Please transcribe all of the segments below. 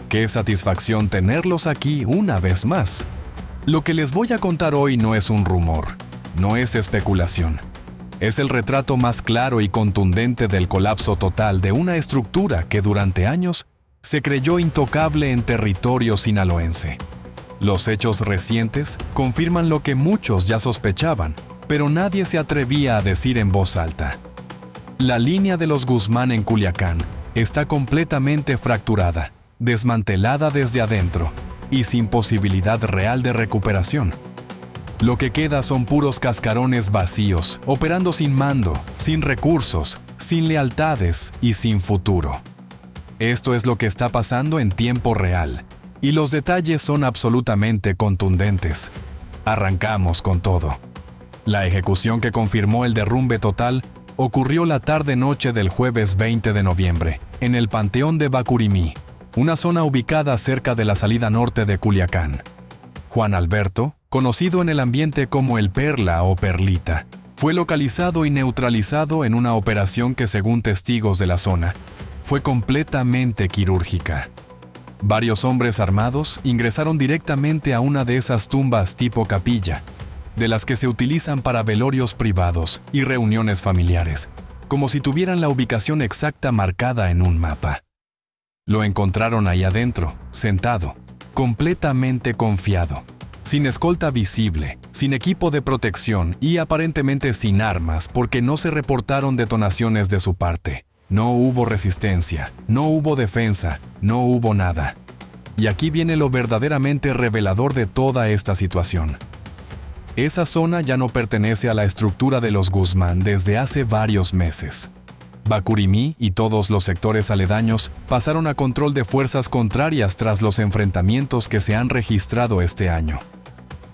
Qué satisfacción tenerlos aquí una vez más. Lo que les voy a contar hoy no es un rumor, no es especulación. Es el retrato más claro y contundente del colapso total de una estructura que durante años se creyó intocable en territorio sinaloense. Los hechos recientes confirman lo que muchos ya sospechaban, pero nadie se atrevía a decir en voz alta. La línea de los Guzmán en Culiacán está completamente fracturada, desmantelada desde adentro y sin posibilidad real de recuperación. Lo que queda son puros cascarones vacíos, operando sin mando, sin recursos, sin lealtades y sin futuro. Esto es lo que está pasando en tiempo real, y los detalles son absolutamente contundentes. Arrancamos con todo. La ejecución que confirmó el derrumbe total ocurrió la tarde-noche del jueves 20 de noviembre, en el Panteón de Bacurimí, una zona ubicada cerca de la salida norte de Culiacán. Juan Alberto, conocido en el ambiente como el Perla o Perlita, fue localizado y neutralizado en una operación que, según testigos de la zona, fue completamente quirúrgica. Varios hombres armados ingresaron directamente a una de esas tumbas tipo capilla, de las que se utilizan para velorios privados y reuniones familiares, como si tuvieran la ubicación exacta marcada en un mapa. Lo encontraron ahí adentro, sentado, completamente confiado, sin escolta visible, sin equipo de protección y aparentemente sin armas porque no se reportaron detonaciones de su parte. No hubo resistencia, no hubo defensa, no hubo nada. Y aquí viene lo verdaderamente revelador de toda esta situación. Esa zona ya no pertenece a la estructura de los Guzmán desde hace varios meses. Bacurimí y todos los sectores aledaños pasaron a control de fuerzas contrarias tras los enfrentamientos que se han registrado este año.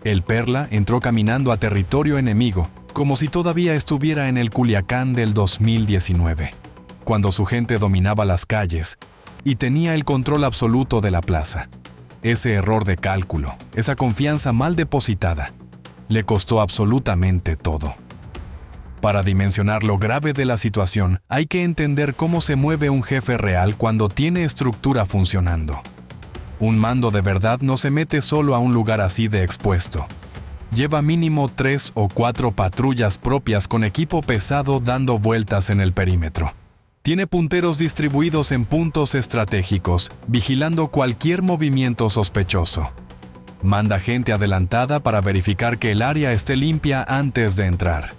El Perla entró caminando a territorio enemigo, como si todavía estuviera en el Culiacán del 2019, cuando su gente dominaba las calles y tenía el control absoluto de la plaza. Ese error de cálculo, esa confianza mal depositada, le costó absolutamente todo. Para dimensionar lo grave de la situación, hay que entender cómo se mueve un jefe real cuando tiene estructura funcionando. Un mando de verdad no se mete solo a un lugar así de expuesto. Lleva mínimo 3 o 4 patrullas propias con equipo pesado dando vueltas en el perímetro. Tiene punteros distribuidos en puntos estratégicos, vigilando cualquier movimiento sospechoso. Manda gente adelantada para verificar que el área esté limpia antes de entrar.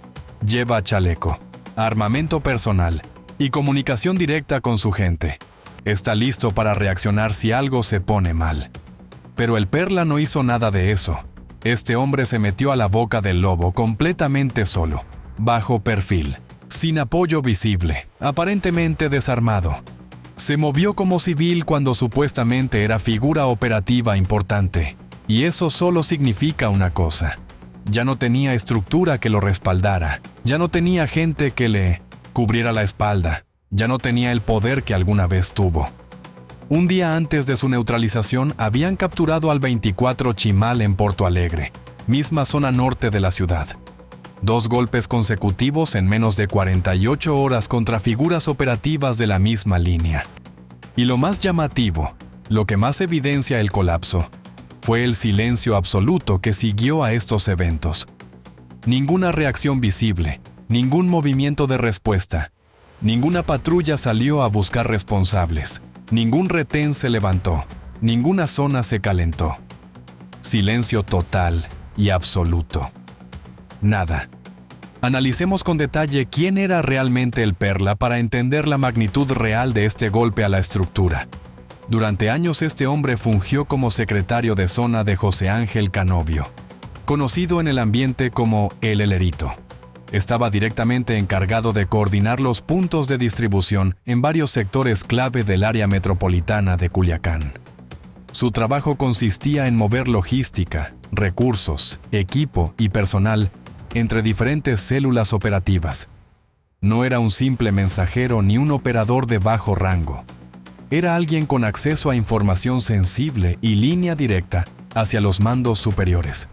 Lleva chaleco, armamento personal y comunicación directa con su gente. Está listo para reaccionar si algo se pone mal. Pero el Perla no hizo nada de eso. Este hombre se metió a la boca del lobo completamente solo, bajo perfil, sin apoyo visible, aparentemente desarmado. Se movió como civil cuando supuestamente era figura operativa importante. Y eso solo significa una cosa. Ya no tenía estructura que lo respaldara, ya no tenía gente que le cubriera la espalda, ya no tenía el poder que alguna vez tuvo. Un día antes de su neutralización habían capturado al 24 Chimal en Porto Alegre, misma zona norte de la ciudad. 2 golpes consecutivos en menos de 48 horas contra figuras operativas de la misma línea. Y lo más llamativo, lo que más evidencia el colapso, fue el silencio absoluto que siguió a estos eventos. Ninguna reacción visible, ningún movimiento de respuesta, ninguna patrulla salió a buscar responsables, ningún retén se levantó, ninguna zona se calentó. Silencio total y absoluto. Nada. Analicemos con detalle quién era realmente el Perla para entender la magnitud real de este golpe a la estructura. Durante años este hombre fungió como secretario de zona de José Ángel Canovio, conocido en el ambiente como el Helerito. Estaba directamente encargado de coordinar los puntos de distribución en varios sectores clave del área metropolitana de Culiacán. Su trabajo consistía en mover logística, recursos, equipo y personal entre diferentes células operativas. No era un simple mensajero ni un operador de bajo rango. Era alguien con acceso a información sensible y línea directa hacia los mandos superiores.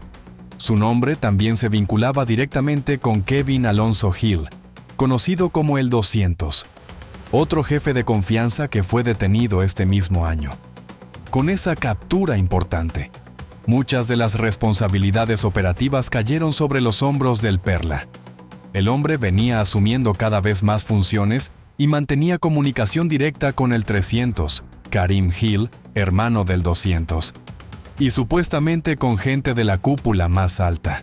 Su nombre también se vinculaba directamente con Kevin Alonso Gil, conocido como el 200, otro jefe de confianza que fue detenido este mismo año. con esa captura importante. Muchas de las responsabilidades operativas cayeron sobre los hombros del Perla. El hombre venía asumiendo cada vez más funciones y mantenía comunicación directa con el 300, Karim Hill, hermano del 200, y supuestamente con gente de la cúpula más alta.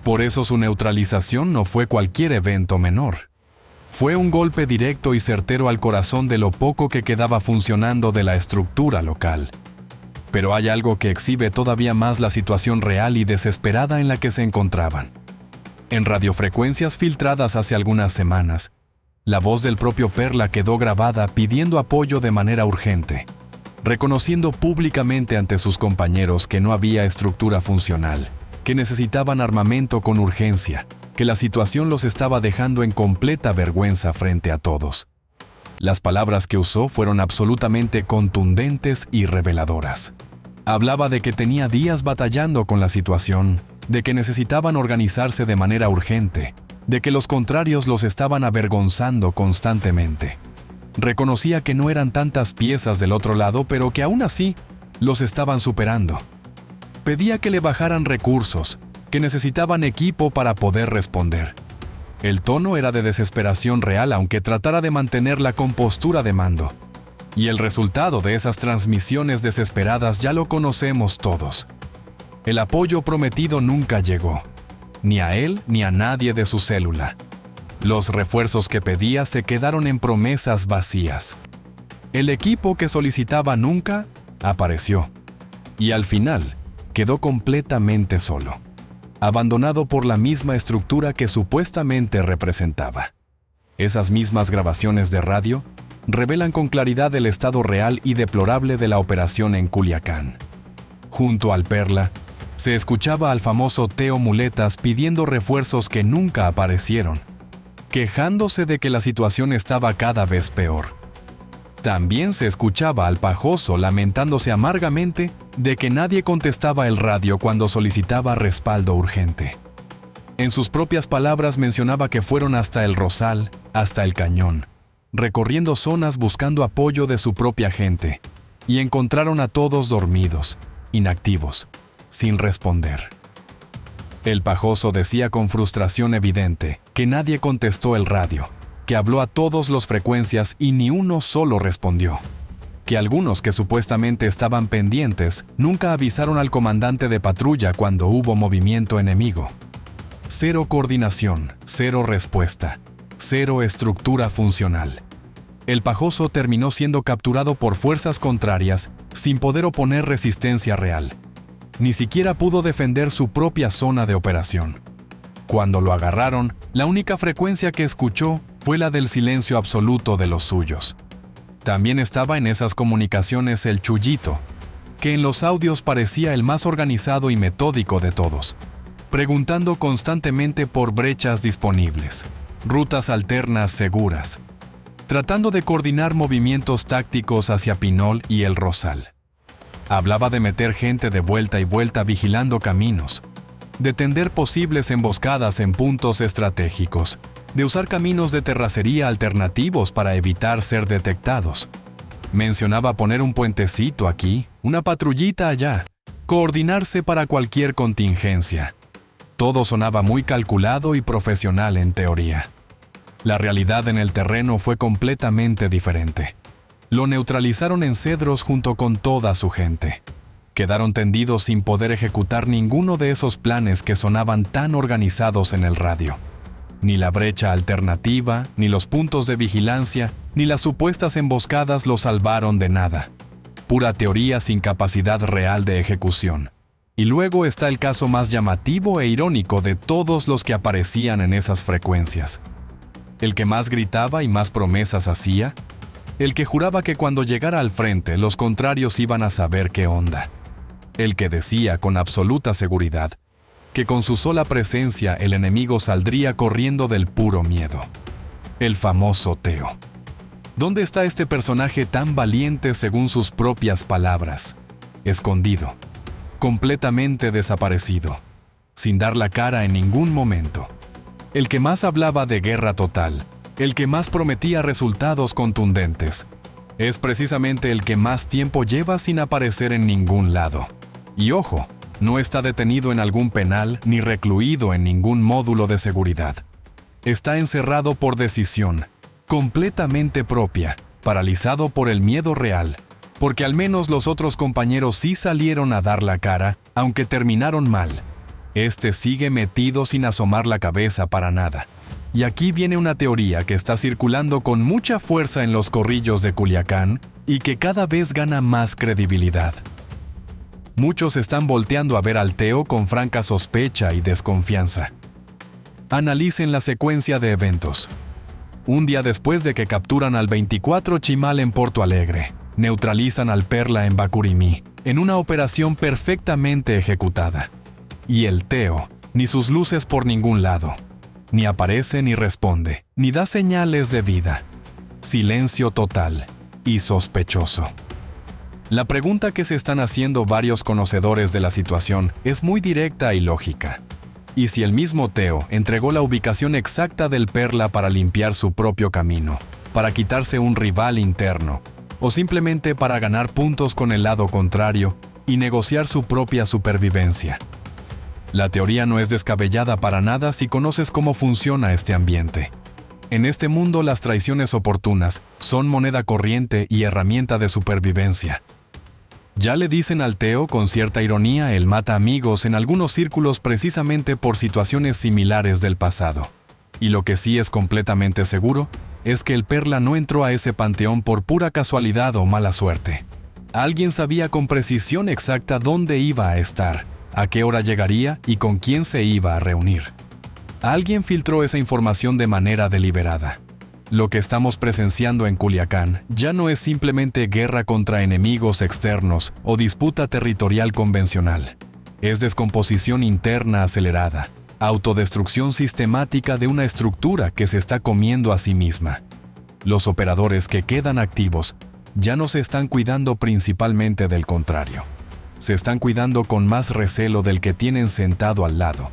Por eso su neutralización no fue cualquier evento menor. Fue un golpe directo y certero al corazón de lo poco que quedaba funcionando de la estructura local. Pero hay algo que exhibe todavía más la situación real y desesperada en la que se encontraban. En radiofrecuencias filtradas hace algunas semanas, la voz del propio Perla quedó grabada pidiendo apoyo de manera urgente, reconociendo públicamente ante sus compañeros que no había estructura funcional, que necesitaban armamento con urgencia, que la situación los estaba dejando en completa vergüenza frente a todos. Las palabras que usó fueron absolutamente contundentes y reveladoras. Hablaba de que tenía días batallando con la situación, de que necesitaban organizarse de manera urgente, de que los contrarios los estaban avergonzando constantemente. Reconocía que no eran tantas piezas del otro lado, pero que aún así los estaban superando. Pedía que le bajaran recursos, que necesitaban equipo para poder responder. El tono era de desesperación real, aunque tratara de mantener la compostura de mando. Y el resultado de esas transmisiones desesperadas ya lo conocemos todos. El apoyo prometido nunca llegó, ni a él ni a nadie de su célula. Los refuerzos que pedía se quedaron en promesas vacías. El equipo que solicitaba nunca apareció, y al final quedó completamente solo, abandonado por la misma estructura que supuestamente representaba. Esas mismas grabaciones de radio revelan con claridad el estado real y deplorable de la operación en Culiacán. Junto al Perla, se escuchaba al famoso Teo Muletas pidiendo refuerzos que nunca aparecieron, quejándose de que la situación estaba cada vez peor. También se escuchaba al Pajoso lamentándose amargamente de que nadie contestaba el radio cuando solicitaba respaldo urgente. En sus propias palabras mencionaba que fueron hasta el Rosal, hasta el Cañón, recorriendo zonas buscando apoyo de su propia gente, y encontraron a todos dormidos, inactivos, sin responder. El Pajoso decía con frustración evidente que nadie contestó el radio, que habló a todos los frecuencias y ni uno solo respondió, que algunos que supuestamente estaban pendientes nunca avisaron al comandante de patrulla cuando hubo movimiento enemigo. Cero coordinación, cero respuesta, cero estructura funcional. El Pajoso terminó siendo capturado por fuerzas contrarias sin poder oponer resistencia real. Ni siquiera pudo defender su propia zona de operación. Cuando lo agarraron, la única frecuencia que escuchó fue la del silencio absoluto de los suyos. También estaba en esas comunicaciones el Chuyito, que en los audios parecía el más organizado y metódico de todos, preguntando constantemente por brechas disponibles, rutas alternas seguras, tratando de coordinar movimientos tácticos hacia Pinol y el Rosal. Hablaba de meter gente de vuelta y vuelta vigilando caminos, de tender posibles emboscadas en puntos estratégicos, de usar caminos de terracería alternativos para evitar ser detectados. Mencionaba poner un puentecito aquí, una patrullita allá, coordinarse para cualquier contingencia. Todo sonaba muy calculado y profesional en teoría. La realidad en el terreno fue completamente diferente. Lo neutralizaron en Cedros junto con toda su gente. Quedaron tendidos sin poder ejecutar ninguno de esos planes que sonaban tan organizados en el radio. Ni la brecha alternativa, ni los puntos de vigilancia, ni las supuestas emboscadas lo salvaron de nada. Pura teoría sin capacidad real de ejecución. Y luego está el caso más llamativo e irónico de todos los que aparecían en esas frecuencias. El que más gritaba y más promesas hacía, el que juraba que cuando llegara al frente los contrarios iban a saber qué onda. El que decía con absoluta seguridad que con su sola presencia el enemigo saldría corriendo del puro miedo. El famoso Teo. ¿Dónde está este personaje tan valiente según sus propias palabras? Escondido, completamente desaparecido, sin dar la cara en ningún momento. El que más hablaba de guerra total, el que más prometía resultados contundentes, Es precisamente el que más tiempo lleva sin aparecer en ningún lado. Y ojo, no está detenido en algún penal ni recluido en ningún módulo de seguridad. Está encerrado por decisión, completamente propia, paralizado por el miedo real, porque al menos los otros compañeros sí salieron a dar la cara, aunque terminaron mal. Este sigue metido sin asomar la cabeza para nada. Y aquí viene una teoría que está circulando con mucha fuerza en los corrillos de Culiacán y que cada vez gana más credibilidad. Muchos están volteando a ver al Teo con franca sospecha y desconfianza. Analicen la secuencia de eventos. Un día después de que capturan al 24 Chimal en Porto Alegre, neutralizan al Perla en Bacurimí, en una operación perfectamente ejecutada. Y el Teo, ni sus luces por ningún lado. Ni aparece ni responde, ni da señales de vida. Silencio total y sospechoso. La pregunta que se están haciendo varios conocedores de la situación es muy directa y lógica. ¿Y si el mismo Teo entregó la ubicación exacta del Perla para limpiar su propio camino, para quitarse un rival interno, o simplemente para ganar puntos con el lado contrario y negociar su propia supervivencia? La teoría no es descabellada para nada si conoces cómo funciona este ambiente. En este mundo las traiciones oportunas son moneda corriente y herramienta de supervivencia. Ya le dicen al Teo con cierta ironía el mata amigos en algunos círculos precisamente por situaciones similares del pasado. Y lo que sí es completamente seguro es que el Perla no entró a ese panteón por pura casualidad o mala suerte. Alguien sabía con precisión exacta dónde iba a estar, a qué hora llegaría y con quién se iba a reunir. Alguien filtró esa información de manera deliberada. Lo que estamos presenciando en Culiacán ya no es simplemente guerra contra enemigos externos o disputa territorial convencional. Es descomposición interna acelerada, autodestrucción sistemática de una estructura que se está comiendo a sí misma. Los operadores que quedan activos ya no se están cuidando principalmente del contrario. Se están cuidando con más recelo del que tienen sentado al lado,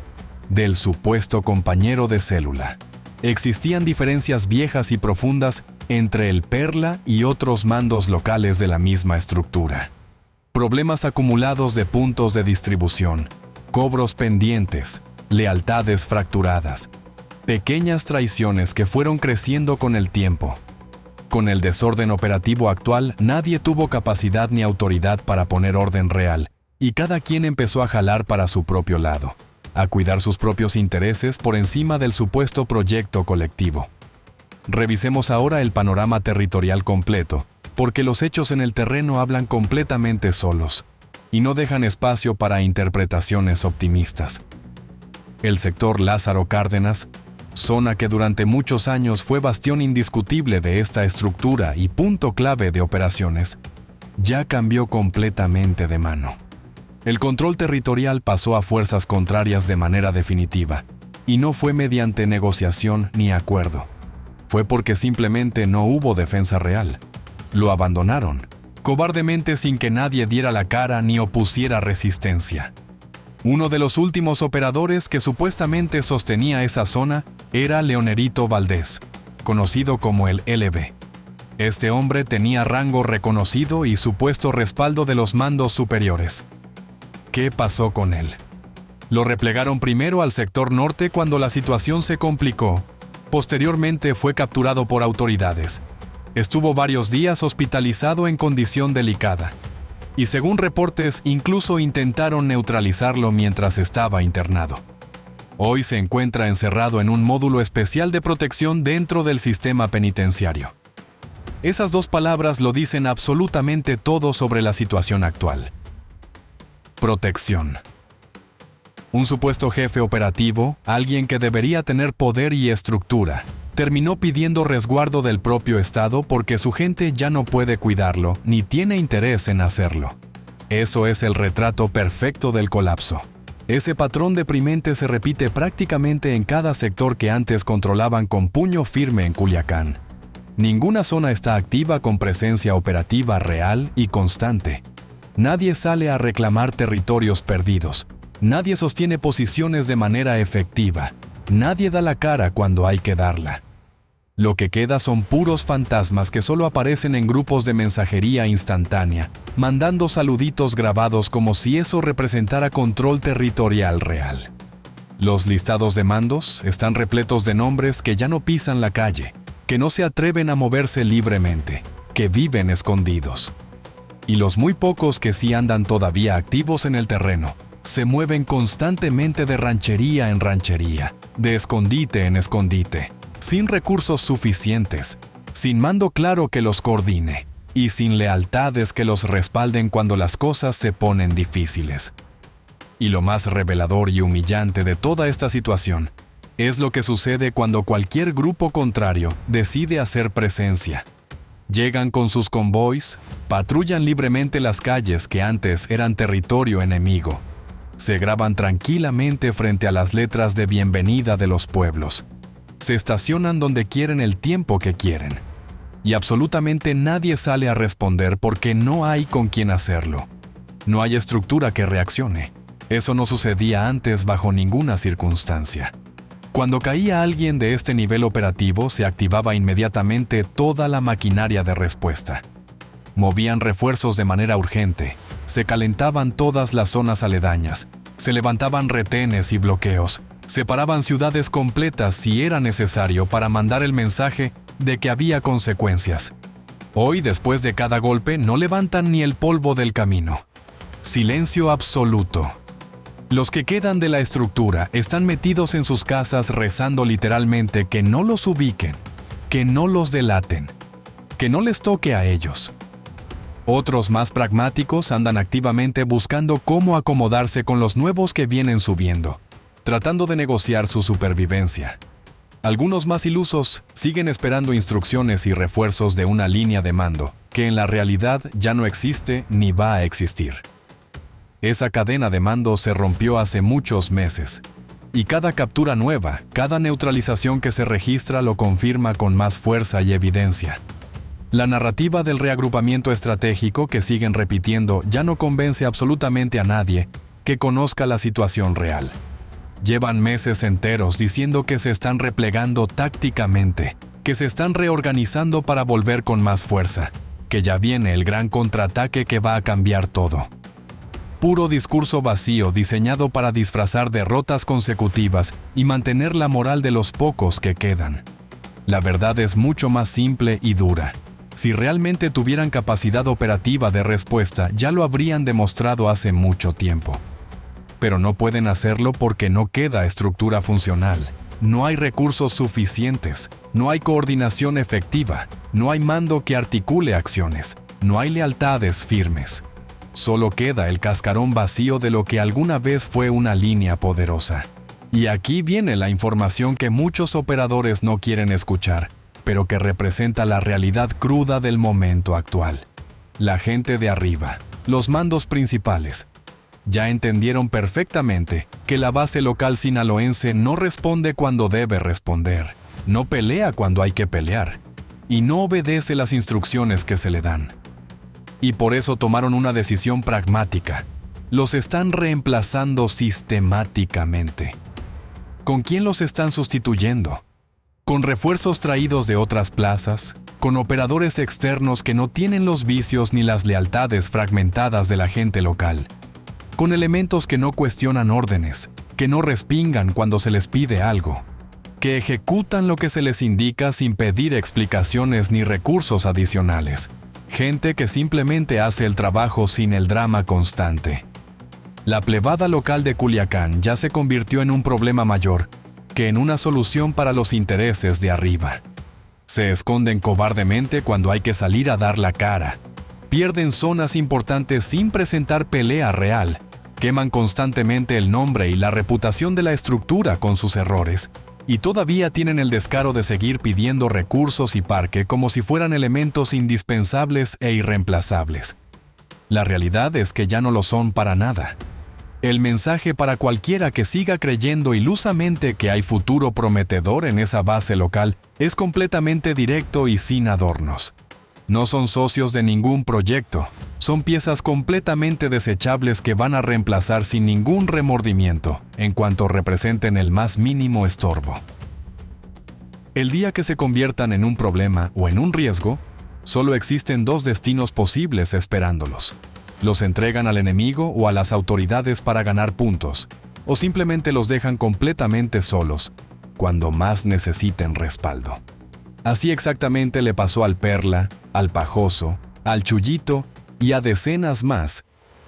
del supuesto compañero de célula. Existían diferencias viejas y profundas entre el Perla y otros mandos locales de la misma estructura. Problemas acumulados de puntos de distribución, cobros pendientes, lealtades fracturadas, pequeñas traiciones que fueron creciendo con el tiempo. Con el desorden operativo actual, nadie tuvo capacidad ni autoridad para poner orden real, y cada quien empezó a jalar para su propio lado, a cuidar sus propios intereses por encima del supuesto proyecto colectivo. Revisemos ahora el panorama territorial completo, porque los hechos en el terreno hablan completamente solos, y no dejan espacio para interpretaciones optimistas. El sector Lázaro Cárdenas, zona que durante muchos años fue bastión indiscutible de esta estructura y punto clave de operaciones, ya cambió completamente de mano. El control territorial pasó a fuerzas contrarias de manera definitiva, y no fue mediante negociación ni acuerdo. Fue porque simplemente no hubo defensa real. Lo abandonaron, cobardemente sin que nadie diera la cara ni opusiera resistencia. Uno de los últimos operadores que supuestamente sostenía esa zona era Leonerito Valdés, conocido como el LB. Este hombre tenía rango reconocido y supuesto respaldo de los mandos superiores. ¿Qué pasó con él? Lo replegaron primero al sector norte cuando la situación se complicó. Posteriormente fue capturado por autoridades. Estuvo varios días hospitalizado en condición delicada. Y según reportes, incluso intentaron neutralizarlo mientras estaba internado. Hoy se encuentra encerrado en un módulo especial de protección dentro del sistema penitenciario. Esas dos palabras lo dicen absolutamente todo sobre la situación actual. Protección. Un supuesto jefe operativo, alguien que debería tener poder y estructura, terminó pidiendo resguardo del propio Estado porque su gente ya no puede cuidarlo ni tiene interés en hacerlo. Eso es el retrato perfecto del colapso. Ese patrón deprimente se repite prácticamente en cada sector que antes controlaban con puño firme en Culiacán. Ninguna zona está activa con presencia operativa real y constante. Nadie sale a reclamar territorios perdidos. Nadie sostiene posiciones de manera efectiva. Nadie da la cara cuando hay que darla. Lo que queda son puros fantasmas que solo aparecen en grupos de mensajería instantánea, mandando saluditos grabados como si eso representara control territorial real. Los listados de mandos están repletos de nombres que ya no pisan la calle, que no se atreven a moverse libremente, que viven escondidos. Y los muy pocos que sí andan todavía activos en el terreno, se mueven constantemente de ranchería en ranchería, de escondite en escondite, sin recursos suficientes, sin mando claro que los coordine y sin lealtades que los respalden cuando las cosas se ponen difíciles. Y lo más revelador y humillante de toda esta situación es lo que sucede cuando cualquier grupo contrario decide hacer presencia. Llegan con sus convoys, patrullan libremente las calles que antes eran territorio enemigo. Se graban tranquilamente frente a las letras de bienvenida de los pueblos. Se estacionan donde quieren el tiempo que quieren. Y absolutamente nadie sale a responder porque no hay con quien hacerlo. No hay estructura que reaccione. Eso no sucedía antes bajo ninguna circunstancia. Cuando caía alguien de este nivel operativo, se activaba inmediatamente toda la maquinaria de respuesta. Movían refuerzos de manera urgente, se calentaban todas las zonas aledañas, se levantaban retenes y bloqueos, separaban ciudades completas si era necesario para mandar el mensaje de que había consecuencias. Hoy, después de cada golpe, no levantan ni el polvo del camino. Silencio absoluto. Los que quedan de la estructura están metidos en sus casas rezando literalmente que no los ubiquen, que no los delaten, que no les toque a ellos. Otros más pragmáticos andan activamente buscando cómo acomodarse con los nuevos que vienen subiendo, tratando de negociar su supervivencia. Algunos más ilusos siguen esperando instrucciones y refuerzos de una línea de mando, que en la realidad ya no existe ni va a existir. Esa cadena de mando se rompió hace muchos meses, y cada captura nueva, cada neutralización que se registra lo confirma con más fuerza y evidencia. La narrativa del reagrupamiento estratégico que siguen repitiendo ya no convence absolutamente a nadie que conozca la situación real. Llevan meses enteros diciendo que se están replegando tácticamente, que se están reorganizando para volver con más fuerza, que ya viene el gran contraataque que va a cambiar todo. Puro discurso vacío diseñado para disfrazar derrotas consecutivas y mantener la moral de los pocos que quedan. La verdad es mucho más simple y dura. Si realmente tuvieran capacidad operativa de respuesta, ya lo habrían demostrado hace mucho tiempo. Pero no pueden hacerlo porque no queda estructura funcional. No hay recursos suficientes, no hay coordinación efectiva, no hay mando que articule acciones, no hay lealtades firmes. Solo queda el cascarón vacío de lo que alguna vez fue una línea poderosa. Y aquí viene la información que muchos operadores no quieren escuchar, pero que representa la realidad cruda del momento actual. La gente de arriba, los mandos principales, ya entendieron perfectamente que la base local sinaloense no responde cuando debe responder, no pelea cuando hay que pelear, y no obedece las instrucciones que se le dan. Y por eso tomaron una decisión pragmática. Los están reemplazando sistemáticamente. ¿Con quién los están sustituyendo? Con refuerzos traídos de otras plazas, con operadores externos que no tienen los vicios ni las lealtades fragmentadas de la gente local, con elementos que no cuestionan órdenes, que no respingan cuando se les pide algo, que ejecutan lo que se les indica sin pedir explicaciones ni recursos adicionales. Gente que simplemente hace el trabajo sin el drama constante. La plebada local de Culiacán ya se convirtió en un problema mayor que en una solución para los intereses de arriba. Se esconden cobardemente cuando hay que salir a dar la cara. Pierden zonas importantes sin presentar pelea real. Queman constantemente el nombre y la reputación de la estructura con sus errores. Y todavía tienen el descaro de seguir pidiendo recursos y parque como si fueran elementos indispensables e irreemplazables. La realidad es que ya no lo son para nada. El mensaje para cualquiera que siga creyendo ilusamente que hay futuro prometedor en esa base local es completamente directo y sin adornos. No son socios de ningún proyecto, son piezas completamente desechables que van a reemplazar sin ningún remordimiento en cuanto representen el más mínimo estorbo. El día que se conviertan en un problema o en un riesgo, solo existen dos destinos posibles esperándolos. Los entregan al enemigo o a las autoridades para ganar puntos, o simplemente los dejan completamente solos cuando más necesiten respaldo. Así exactamente le pasó al Perla, al Pajoso, al Chullito y a decenas más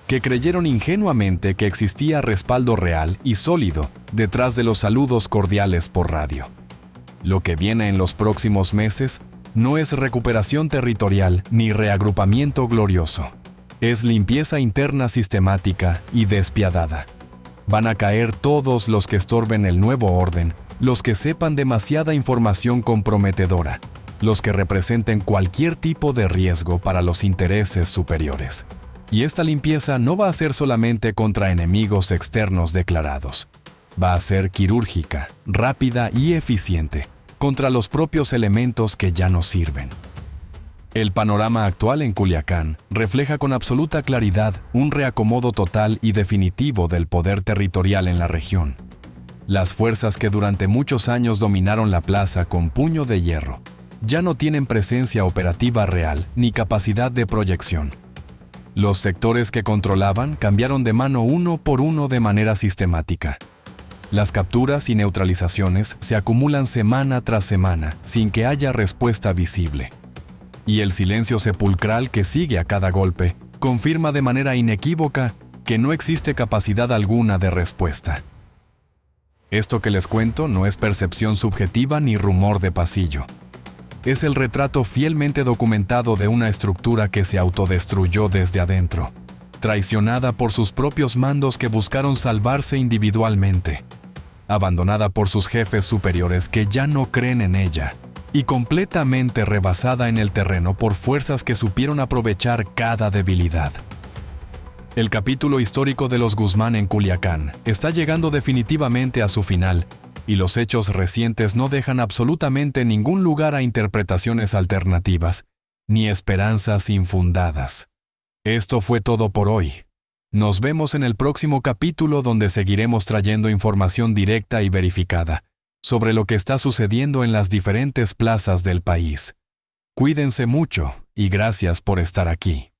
que creyeron ingenuamente que existía respaldo real y sólido detrás de los saludos cordiales por radio. Lo que viene en los próximos meses no es recuperación territorial ni reagrupamiento glorioso. Es limpieza interna sistemática y despiadada. Van a caer todos los que estorben el nuevo orden, los que sepan demasiada información comprometedora, los que representen cualquier tipo de riesgo para los intereses superiores. Y esta limpieza no va a ser solamente contra enemigos externos declarados. Va a ser quirúrgica, rápida y eficiente, contra los propios elementos que ya no sirven. El panorama actual en Culiacán refleja con absoluta claridad un reacomodo total y definitivo del poder territorial en la región. Las fuerzas que durante muchos años dominaron la plaza con puño de hierro ya no tienen presencia operativa real ni capacidad de proyección. Los sectores que controlaban cambiaron de mano uno por uno de manera sistemática. Las capturas y neutralizaciones se acumulan semana tras semana sin que haya respuesta visible. Y el silencio sepulcral que sigue a cada golpe confirma de manera inequívoca que no existe capacidad alguna de respuesta. Esto que les cuento no es percepción subjetiva ni rumor de pasillo. Es el retrato fielmente documentado de una estructura que se autodestruyó desde adentro, traicionada por sus propios mandos que buscaron salvarse individualmente, abandonada por sus jefes superiores que ya no creen en ella, y completamente rebasada en el terreno por fuerzas que supieron aprovechar cada debilidad. El capítulo histórico de los Guzmán en Culiacán está llegando definitivamente a su final, y los hechos recientes no dejan absolutamente ningún lugar a interpretaciones alternativas, ni esperanzas infundadas. Esto fue todo por hoy. Nos vemos en el próximo capítulo donde seguiremos trayendo información directa y verificada sobre lo que está sucediendo en las diferentes plazas del país. Cuídense mucho y gracias por estar aquí.